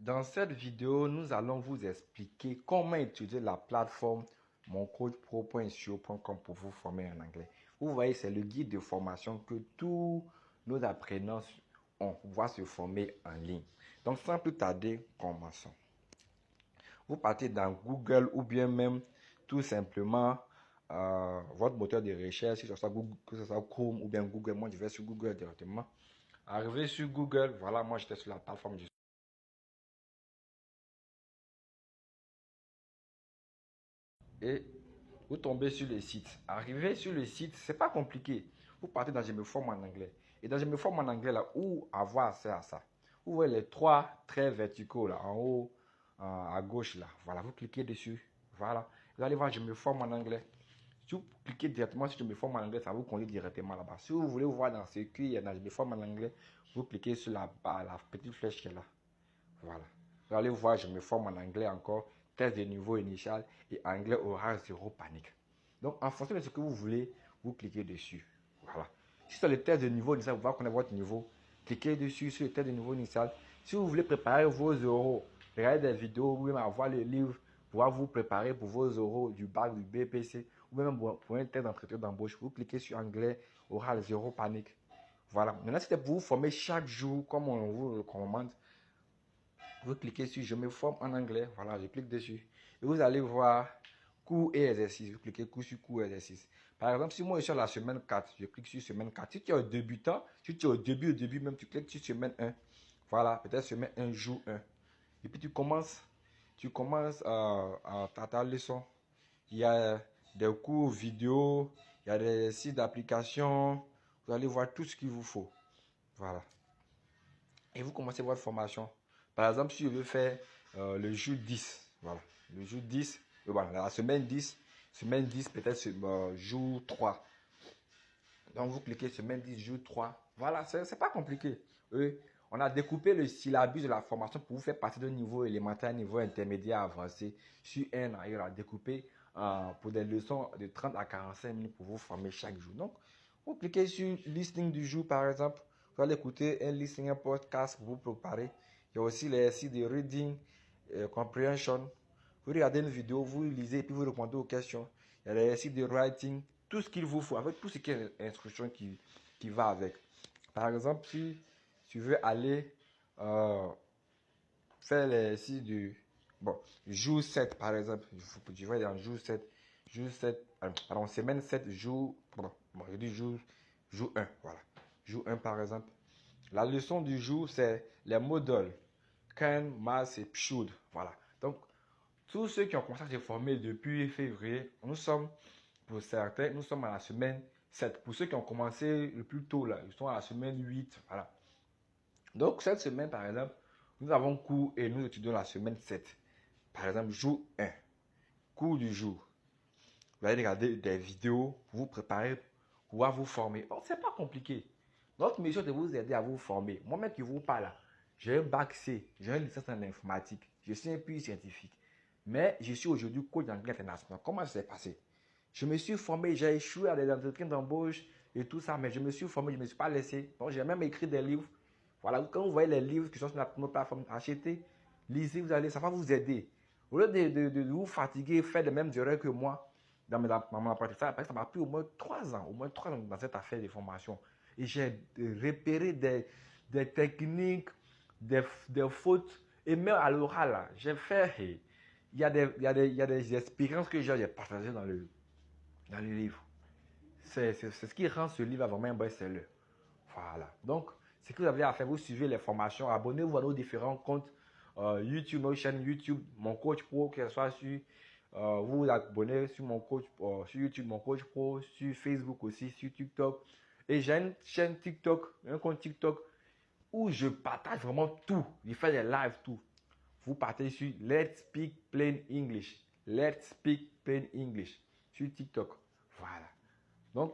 Dans cette vidéo, nous allons vous expliquer comment utiliser la plateforme moncoachpro.sio.com pour vous former en anglais. Vous voyez, c'est le guide de formation que tous nos apprenants ont pour pouvoir se former en ligne. Donc, sans plus tarder, commençons. Vous partez dans Google ou bien même tout simplement votre moteur de recherche, que ce soit Chrome ou bien Google. Moi, je vais sur Google directement. Arrivé sur Google, voilà, moi j'étais sur la plateforme du et vous tombez sur le site. Arrivé sur le site, c'est pas compliqué. Vous partez dans Je me forme en anglais. Et dans Je me forme en anglais, là, où avoir accès à ça? Vous voyez les trois traits verticaux là, en haut, à gauche là. Voilà, vous cliquez dessus. Voilà. Vous allez voir Je me forme en anglais. Si vous cliquez directement sur Je me forme en anglais, ça vous conduit directement là-bas. Si vous voulez voir dans ce qu'il y a dans Je me forme en anglais, vous cliquez sur la petite flèche qui est là. Voilà. Vous allez voir, je me forme en anglais encore, test de niveau initial et anglais oral, zéro panique. Donc, en fonction de ce que vous voulez, vous cliquez dessus. Voilà. Si c'est le test de niveau initial, vous allez connaître votre niveau. Cliquez dessus sur le test de niveau initial. Si vous voulez préparer vos oraux, regardez des vidéos, ou même avoir le livre, pouvoir vous préparer pour vos oraux du bac, du BPC, ou même pour un test d'entretien d'embauche, vous cliquez sur anglais oral, zéro panique. Voilà. Maintenant, c'était pour vous former chaque jour, comme on vous le recommande. Vous cliquez sur Je me forme en anglais. Voilà, je clique dessus. Et vous allez voir cours et exercices. Vous cliquez sur cours et exercices. Par exemple, si moi je suis à la semaine 4, je clique sur semaine 4. Si tu es au débutant, si tu es au début même, tu cliques sur semaine 1. Voilà, peut-être semaine 1, jour 1. Et puis tu commences à ta leçon. Il y a des cours vidéo, il y a des sites d'application. Vous allez voir tout ce qu'il vous faut. Voilà. Et vous commencez votre formation. Par exemple, si je veux faire le jour 10, voilà, le jour 10, voilà, la semaine 10 peut-être jour 3. Donc, vous cliquez semaine 10, jour 3. Voilà, c'est pas compliqué. On a découpé le syllabus de la formation pour vous faire passer d'un niveau élémentaire à un niveau intermédiaire avancé sur un an. On a découpé pour des leçons de 30 à 45 minutes pour vous former chaque jour. Donc, vous cliquez sur listening du jour, par exemple. Vous allez écouter un listening, un podcast pour vous préparer. Il y a aussi les sites de reading, comprehension. Vous regardez une vidéo, vous lisez et puis vous répondez aux questions. Il y a les sites de writing, tout ce qu'il vous faut, avec tout ce qui est instruction qui va avec. Par exemple, si tu veux aller faire les sites du jour 7, par exemple, je vais dans jour 7, pardon, semaine 7, je dis jour 1, voilà. Jour 1, par exemple. La leçon du jour, c'est les modules can, must et should. Voilà. Donc, tous ceux qui ont commencé à se former depuis février, pour certains, nous sommes à la semaine 7. Pour ceux qui ont commencé le plus tôt, là, ils sont à la semaine 8. Voilà. Donc, cette semaine, par exemple, nous avons cours et nous étudions la semaine 7. Par exemple, jour 1, cours du jour. Vous allez regarder des vidéos pour vous préparer, pour pouvoir vous former. Donc, ce n'est pas compliqué. Notre mission est de vous aider à vous former. Moi-même qui vous parle, j'ai un bac C, j'ai une licence en informatique, je suis un PhD scientifique. Mais je suis aujourd'hui coach d'anglais international. Comment ça s'est passé? Je me suis formé, j'ai échoué à des entretiens d'embauche et tout ça, mais je me suis formé, je ne me suis pas laissé. Donc, j'ai même écrit des livres. Voilà, quand vous voyez les livres qui sont sur notre plateforme, achetez, lisez, ça va vous aider. Au lieu de vous fatiguer, faire les mêmes erreurs que moi dans mon apprentissage, ça m'a pris au moins 3 ans, dans cette affaire de formation. Et j'ai repéré des techniques, des fautes, et même à l'oral, j'ai fait, il y a des expériences que j'ai partagées dans le livre. C'est ce qui rend ce livre vraiment un best-seller. Voilà. Donc, ce que vous avez à faire, vous suivez les formations, abonnez-vous à nos différents comptes YouTube, nos chaînes YouTube, Mon Coach Pro, que ce soit sur, vous vous abonnez sur mon coach, sur YouTube, Mon Coach Pro, sur Facebook aussi, sur TikTok. Et j'ai une chaîne TikTok, un compte TikTok où je partage vraiment tout. Je fais des lives, tout. Vous partez sur Let's Speak Plain English. Let's Speak Plain English sur TikTok. Voilà. Donc,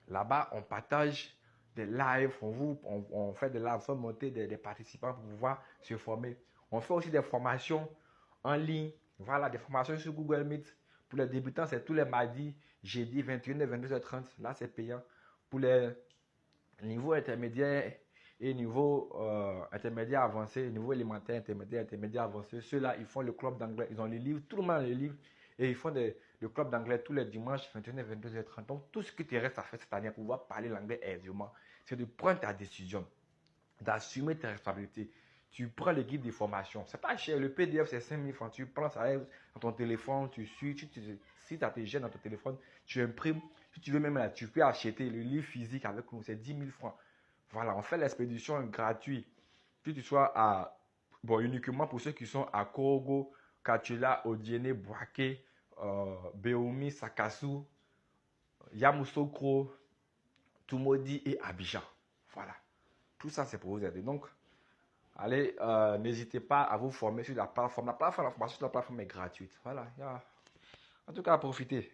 là-bas, on partage des lives, on fait des lives, on fait monter des participants pour pouvoir se former. On fait aussi des formations en ligne. Voilà, des formations sur Google Meet. Pour les débutants, c'est tous les mardis, jeudi, 21h, 22h30. Là, c'est payant. Pour les niveaux intermédiaires, Et niveau intermédiaire avancé, niveau élémentaire, intermédiaire avancé, ceux-là, ils font le club d'anglais. Ils ont les livres, tout le monde a les livres. Et ils font le club d'anglais tous les dimanches, 21h, 22h30. Donc, tout ce qui te reste à faire cette année pour pouvoir parler l'anglais aisément, c'est de prendre ta décision, d'assumer tes responsabilités. Tu prends le guide de formation. C'est pas cher. Le PDF, c'est 5 000 francs. Tu prends ça dans ton téléphone, tu suis. Si tu as tes gènes dans ton téléphone, tu imprimes. Si tu veux même là, tu peux acheter le livre physique avec nous. C'est 10 000 francs. Voilà, on fait l'expédition gratuite. Que tu sois à. Bon, uniquement pour ceux qui sont à Korogo, Kachula, Odiene, Boaké, Beomi, Sakasu, Yamoussoukro, Tumodi et Abidjan. Voilà. Tout ça, c'est pour vous aider. Donc, allez, n'hésitez pas à vous former sur la plateforme. La formation sur la plateforme est gratuite. Voilà. En tout cas, profitez.